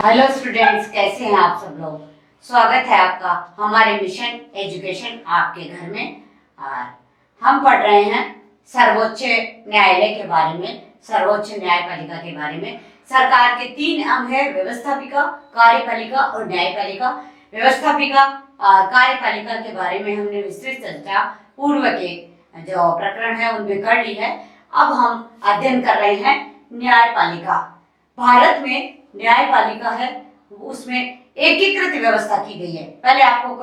Hello students, कैसे हैं आप सब लोग। स्वागत है आपका हमारे मिशन एजुकेशन आपके घर में। और हम पढ़ रहे हैं सर्वोच्च न्यायालय के बारे में, सर्वोच्च न्यायपालिका के बारे में। सरकार के 3 अंग है, व्यवस्थापिका, कार्यपालिका और न्यायपालिका। व्यवस्थापिका और कार्यपालिका के बारे में हमने विस्तृत चर्चा पूर्व के जो प्रकरण है उनमें कर ली है। अब हम अध्ययन कर रहे हैं न्यायपालिका। भारत में न्यायपालिका है, उसमें एकीकृत व्यवस्था की गई है। पहले आपको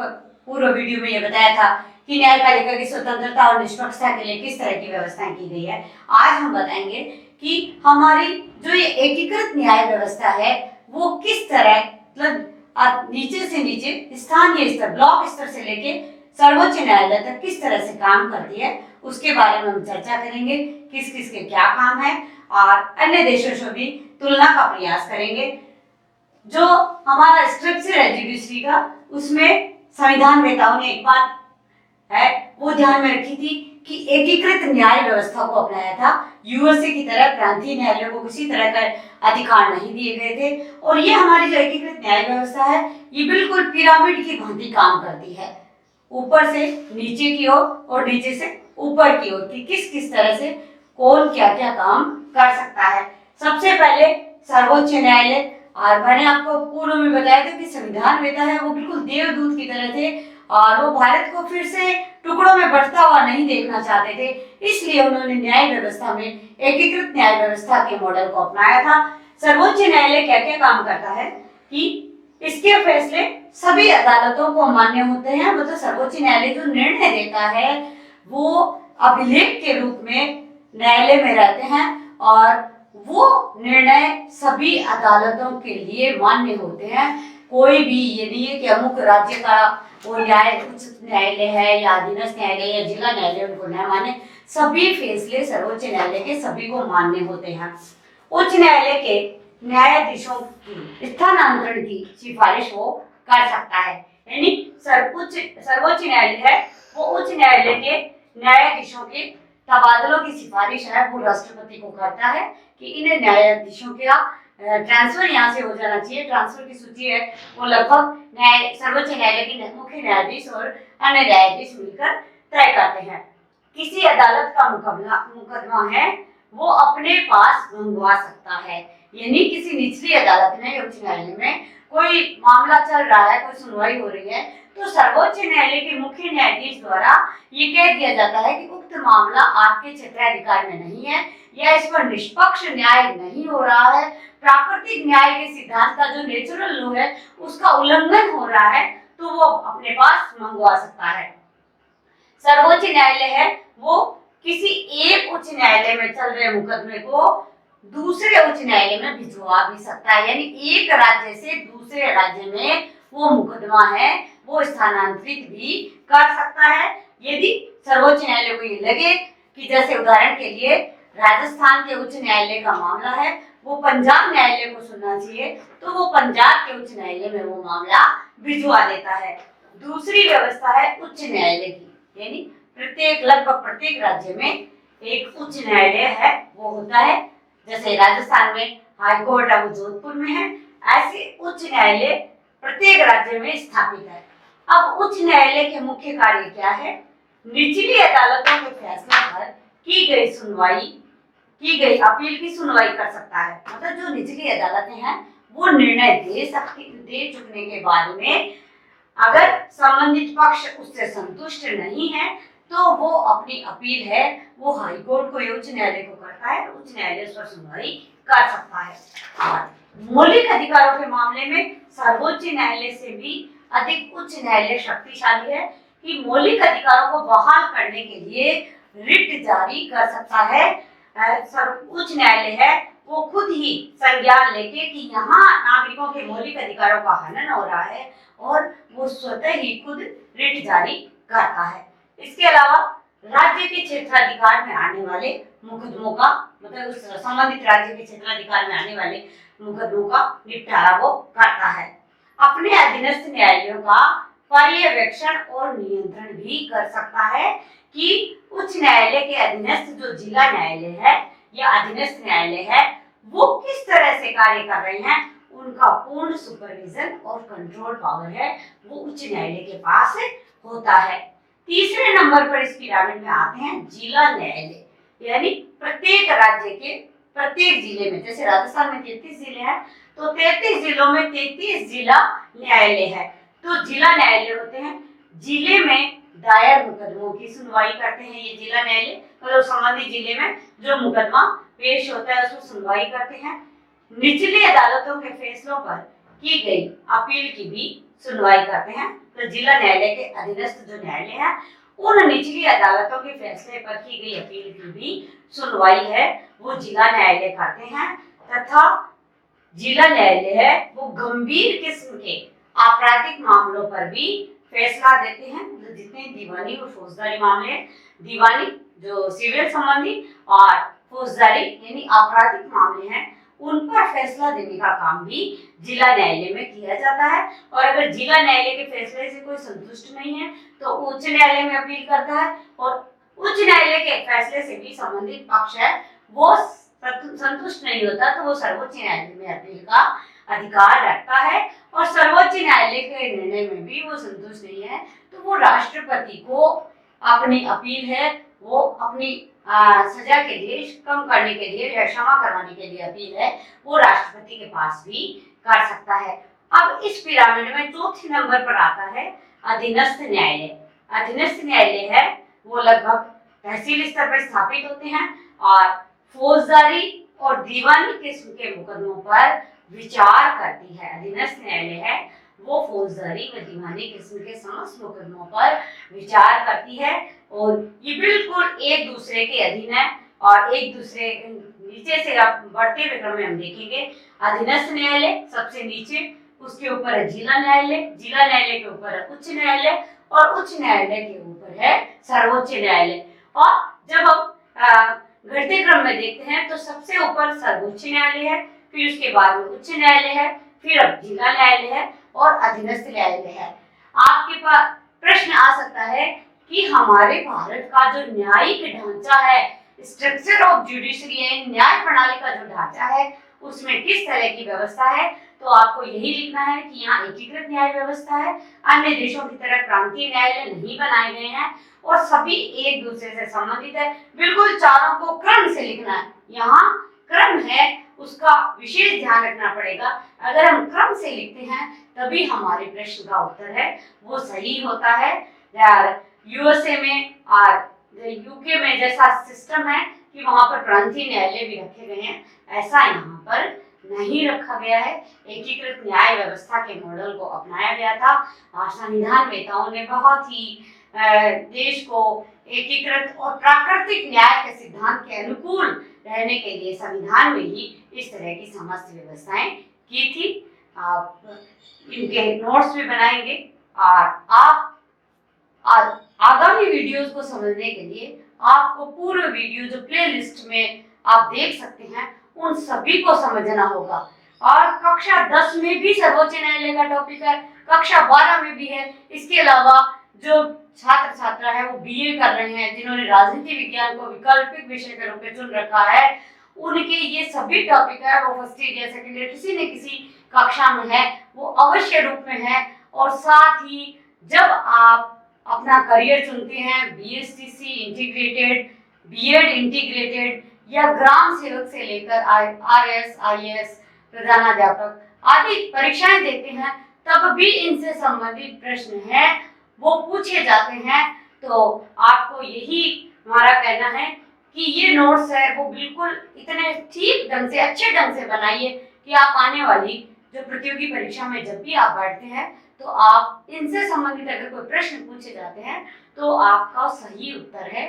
पूर्व वीडियो में ये बताया था कि न्यायपालिका की स्वतंत्रता और निष्पक्षता के लिए किस तरह की व्यवस्था की गई है। आज हम बताएंगे कि हमारी जो ये एकीकृत न्याय व्यवस्था है वो किस तरह, मतलब नीचे से नीचे स्थानीय स्तर, ब्लॉक स्तर से लेके सर्वोच्च न्यायालय तक किस तरह से काम करती है, उसके बारे में हम चर्चा करेंगे। किस किस के क्या काम है और अन्य देशों से भी तुलना का प्रयास करेंगे। जो हमारा स्ट्रक्चर है जुडिशरी का, उसमें संविधान वेताओं ने एक बात है वो ध्यान में रखी थी कि एकीकृत न्याय व्यवस्था को अपनाया था। यूएसए की तरह प्रांतीय न्यायालयों को किसी तरह का अधिकार नहीं दिए गए थे। और ये हमारी जो एकीकृत न्याय व्यवस्था है ये बिल्कुल पिरामिड की भांति काम करती है, ऊपर से नीचे की ओर और नीचे से ऊपर की ओर, कि किस किस तरह से कौन क्या क्या काम कर सकता है। सबसे पहले सर्वोच्च न्यायालय, और मैंने आपको पूर्व में बताया था कि संविधान वेता है वो बिल्कुल देवदूत की तरह थे और वो भारत को फिर से टुकड़ों में बंटता हुआ नहीं देखना चाहते थे। इसलिए उन्होंने न्याय व्यवस्था में एकीकृत न्याय व्यवस्था के मॉडल को अपनाया था। सर्वोच्च न्यायालय क्या क्या काम करता है कि इसके फैसले सभी अदालतों को मान्य होते हैं। मतलब सर्वोच्च न्यायालय जो निर्णय देता है वो अभिलेख के रूप में न्यायालय में रहते हैं और वो निर्णय सभी अदालतों के लिए मान्य होते हैं। कोई भी ये नहीं है कि अमुक राज्य का वो उच्च न्यायालय है या अधीनस्थ न्यायालय या जिला न्यायालय उनको न माने। सभी फैसले सर्वोच्च न्यायालय के सभी को मान्य होते हैं। उच्च न्यायालय के न्यायाधीशों की स्थानांतरण की सिफारिश वो कर सकता है। यानी सर्वोच्च न्यायालय है वो उच्च न्यायालय के न्यायाधीशों के तबादलों की सिफारिश है वो राष्ट्रपति को करता है कि इन न्यायाधीशों का ट्रांसफर यहाँ से हो जाना चाहिए। ट्रांसफर की सूची है वो लगभग सर्वोच्च न्यायालय के मुख्य न्यायाधीश और अन्य न्यायाधीश मिलकर तय करते हैं। किसी अदालत का मुकदमा है वो अपने पास मंगवा सकता है। यानी किसी निचली अदालत में, उच्च न्यायालय में कोई मामला चल रहा है, कोई सुनवाई हो रही है, तो सर्वोच्च न्यायालय के मुख्य न्यायाधीश द्वारा ये कह दिया जाता है कि उक्त मामला आपके क्षेत्राधिकार में नहीं है या इस पर निष्पक्ष न्याय नहीं हो रहा है, प्राकृतिक न्याय के सिद्धांत का जो नेचुरल लॉ है उसका उल्लंघन हो रहा है, तो वो अपने पास मंगवा सकता है। सर्वोच्च न्यायालय है वो किसी एक उच्च न्यायालय में चल रहे मुकदमे को दूसरे उच्च न्यायालय में भिजवा भी सकता है। यानी एक राज्य से दूसरे राज्य में वो मुकदमा है वो स्थानांतरित भी कर सकता है। यदि सर्वोच्च न्यायालय को ये लगे कि जैसे उदाहरण के लिए राजस्थान के उच्च न्यायालय का मामला है वो पंजाब न्यायालय को सुनना चाहिए, तो वो पंजाब के उच्च न्यायालय में वो मामला भिजवा देता है। दूसरी व्यवस्था है उच्च न्यायालय की, यानी लगभग प्रत्येक राज्य में एक उच्च न्यायालय है वो होता है। जैसे राजस्थान में हाई कोर्ट है वो जोधपुर में है, ऐसे उच्च न्यायालय प्रत्येक राज्य में स्थापित है। अब उच्च न्यायालय के मुख्य कार्य क्या है? निचली अदालतों के फैसलों पर की गई सुनवाई, की गई अपील की सुनवाई कर सकता है। मतलब जो निचली अदालतें हैं वो निर्णय दे चुकने के बाद में अगर संबंधित पक्ष उससे संतुष्ट नहीं है तो वो अपनी अपील है वो हाई कोर्ट को, उच्च न्यायालय को करता है, उच्च न्यायालय उस पर सुनवाई कर सकता है। और मौलिक अधिकारों के मामले में सर्वोच्च न्यायालय से भी अधिक उच्च न्यायालय शक्तिशाली है कि मौलिक अधिकारों को बहाल करने के लिए रिट जारी कर सकता है। उच्च न्यायालय है वो खुद ही संज्ञान लेके कि यहाँ नागरिकों के मौलिक अधिकारों का हनन हो रहा है और वो स्वतः ही खुद रिट जारी करता है। इसके अलावा राज्य के क्षेत्राधिकार में आने वाले मुकदमों का, मतलब उस संबंधित राज्य के क्षेत्राधिकार में आने वाले मुकदमों का निपटारा वो करता है। अपने अधीनस्थ न्यायालयों का पर्यवेक्षण और नियंत्रण भी कर सकता है कि उच्च न्यायालय के अधीनस्थ जो जिला न्यायालय है या अधीनस्थ न्यायालय है वो किस तरह से कार्य कर रहे हैं, उनका पूर्ण सुपरविजन और कंट्रोल पावर है वो उच्च न्यायालय के पास होता है। तीसरे नंबर पर इस पिरामिड में आते हैं जिला न्यायालय, यानी प्रत्येक राज्य के प्रत्येक जिले में, जैसे राजस्थान में 33 जिले हैं तो 33 जिलों में 33 जिला न्यायालय है। तो जिला न्यायालय होते हैं, जिले में दायर मुकदमों की सुनवाई करते हैं ये जिला न्यायालय, मतलब संबंधित जिले में जो मुकदमा पेश होता है उसको सुनवाई करते हैं। निचली अदालतों के फैसलों पर की गई अपील की भी सुनवाई करते हैं। तो जिला न्यायालय के अधीनस्थ जो न्यायालय है उन निचली अदालतों के फैसले पर की गई अपील की भी सुनवाई है वो जिला न्यायालय करते हैं। तथा जिला न्यायालय है वो गंभीर किस्म के आपराधिक मामलों पर भी फैसला देते हैं। तो जितने दीवानी और फौजदारी मामले हैं, दीवानी जो सिविल संबंधी और फौजदारी यानी आपराधिक मामले हैं, उन पर फैसला देने का काम भी जिला न्यायालय में किया जाता है। और अगर जिला न्यायालय के फैसले से कोई संतुष्ट नहीं है तो उच्च न्यायालय में अपील करता है, और उच्च न्यायालय के फैसले से भी संबंधित पक्ष है वो संतुष्ट नहीं होता तो वो सर्वोच्च न्यायालय में अपील का अधिकार रखता है। और सर्वोच्च न्यायालय के निर्णय में भी वो संतुष्ट नहीं है तो वो राष्ट्रपति को अपनी अपील है वो अपनी सजा के लिए कम करने के लिए या क्षमा करवाने के लिए अपील है वो राष्ट्रपति के पास भी कर सकता है। अब इस पिरामिड में चौथे नंबर पर आता है अधीनस्थ न्यायालय। अधीनस्थ न्यायालय है वो लगभग तहसील स्तर पर स्थापित होते हैं और फौजदारी और दीवानी किस्म के मुकदमों पर विचार करती है। अधीनस्थ न्यायालय है वो फौजदारी व दीवानी किस्म के समस्त मुकदमों पर विचार करती है और ये बिल्कुल एक दूसरे के अधीन है। और एक दूसरे नीचे से आप बढ़ते हुए क्रम में हम देखेंगे, अधीनस्थ न्यायालय सबसे नीचे, उसके ऊपर है जिला न्यायालय, जिला न्यायालय के ऊपर है उच्च न्यायालय और उच्च न्यायालय के ऊपर है सर्वोच्च न्यायालय। और जब हम घटते क्रम में देखते हैं तो सबसे ऊपर सर्वोच्च न्यायालय है, फिर उसके बाद में उच्च न्यायालय है, फिर अब जिला न्यायालय है और अधीनस्थ न्यायालय है। आपके पास प्रश्न आ सकता है कि हमारे भारत का जो न्यायिक ढांचा है, स्ट्रक्चर ऑफ जुडिशरी है, न्याय प्रणाली का जो ढांचा है उसमें किस तरह की व्यवस्था है। तो आपको यही लिखना है कि यहाँ एकीकृत न्याय व्यवस्था है, अन्य देशों की तरह प्रांतीय न्यायालय नहीं बनाए गए हैं और सभी एक दूसरे से संबंधित है। बिल्कुल चारों को क्रम से लिखना है, यहाँ क्रम है उसका विशेष ध्यान रखना पड़ेगा। अगर हम क्रम से लिखते हैं तभी हमारे प्रश्न का उत्तर है वो सही होता है। यार यूएसए में और यूके में जैसा सिस्टम है कि वहां पर प्रांतीय न्यायालय भी रखे गए हैं, ऐसा यहाँ पर नहीं रखा गया है। एकीकृत न्याय व्यवस्था के मॉडल को अपनाया गया था और संविधान वेताओं ने बहुत ही देश को एकीकृत और प्राकृतिक न्याय के सिद्धांत के अनुकूल रहने के लिए संविधान में ही इस तरह की समस्त व्यवस्थाएं की थी। आप इनके नोट्स भी बनाएंगे और आप आगामी वीडियोस को समझने के लिए आपको पूरे वीडियो जो प्लेलिस्ट में आप देख सकते हैं उन सभी को समझना होगा। और कक्षा 10 में भी सर्वोच्च न्यायालय का टॉपिक है, कक्षा 12 में भी है। इसके अलावा जो छात्र छात्रा है वो बीए कर रहे हैं, जिन्होंने राजनीति विज्ञान को वैकल्पिक विषय के रूप में चुन रखा है, उनके ये सभी टॉपिक है वो फर्स्ट ईयर या सेकेंड ईयर किसी न किसी कक्षा में है वो अवश्य रूप में है। और साथ ही जब आप अपना करियर चुनते हैं, बीएसटीसी इंटीग्रेटेड, बीएड इंटीग्रेटेड या ग्राम सेवक से लेकर आरएस, आईएएस, प्रधानाध्यापक आदि परीक्षाएं देते हैं, तब भी इनसे संबंधित प्रश्न हैं वो पूछे जाते हैं। तो आपको यही हमारा कहना है कि ये नोट्स है वो बिल्कुल इतने ठीक ढंग से, अच्छे ढंग से बनाइए कि आप आने वाली जो प्रतियोगी परीक्षा में जब भी आप बैठते हैं तो आप इनसे संबंधित अगर कोई प्रश्न पूछे जाते हैं तो आपका सही उत्तर है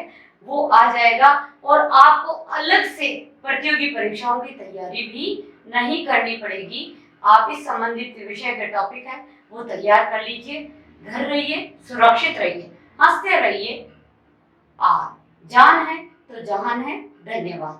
वो आ जाएगा और आपको अलग से प्रतियोगी परीक्षाओं की तैयारी भी नहीं करनी पड़ेगी। आप इस संबंधित विषय का टॉपिक है वो तैयार कर लीजिए। घर रहिए, सुरक्षित रहिए, हंसते रहिए और जान है तो जहान है। धन्यवाद।